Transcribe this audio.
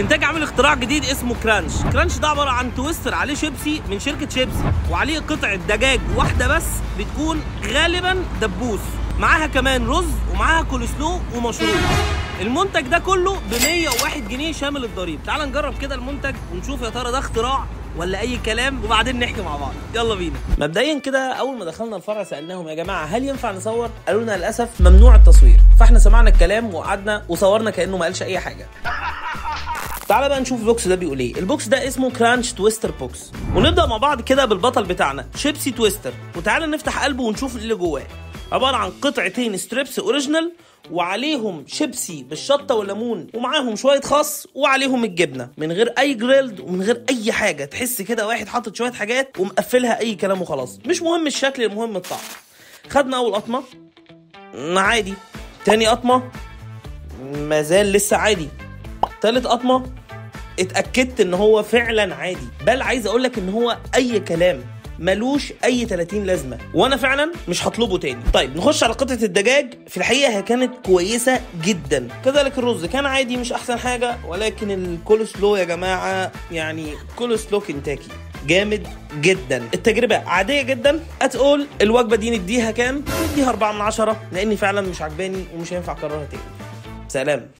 كنتاكي عامل اختراع جديد اسمه كرانش. كرانش ده عباره عن تويستر عليه شيبسي من شركه شيبسي، وعليه قطعه دجاج واحده بس بتكون غالبا دبوس، معاها كمان رز ومعاها كولسلو ومشروب. المنتج ده كله ب 101 جنيه شامل الضريب. تعال نجرب كده المنتج ونشوف يا ترى ده اختراع ولا اي كلام، وبعدين نحكي مع بعض. يلا بينا. مبدئيا كده اول ما دخلنا الفرع سالناهم يا جماعه هل ينفع نصور؟ قالوا لنا للاسف ممنوع التصوير. فاحنا سمعنا الكلام وقعدنا وصورنا كانه ما قالش اي حاجه. تعالى بقى نشوف البوكس ده بيقول ايه. البوكس ده اسمه كرانش تويستر بوكس، ونبدا مع بعض كده بالبطل بتاعنا شيبسي تويستر. وتعالى نفتح قلبه ونشوف اللي جواه. عباره عن قطعتين ستريبس اوريجينال وعليهم شيبسي بالشطه والليمون، ومعاهم شويه خس وعليهم الجبنه من غير اي جريلد ومن غير اي حاجه. تحس كده واحد حاطط شويه حاجات ومقفلها اي كلام وخلاص. مش مهم الشكل، المهم الطعم. خدنا اول قطمه عادي، تاني قطمه مازال لسه عادي، تالت قطمه اتاكدت ان هو فعلا عادي، بل عايز اقولك ان هو اي كلام ملوش اي 30 لازمه، وانا فعلا مش هطلبه تاني. طيب نخش على قطعه الدجاج. في الحقيقه هي كانت كويسه جدا، كذلك الرز كان عادي مش احسن حاجه، ولكن الكولسلو يا جماعه يعني كولسلو كنتاكي جامد جدا. التجربه عاديه جدا. اتقول الوجبه دي نديها كام؟ نديها 4 من 10، لاني فعلا مش عجباني ومش هينفع اكررها تاني. سلام.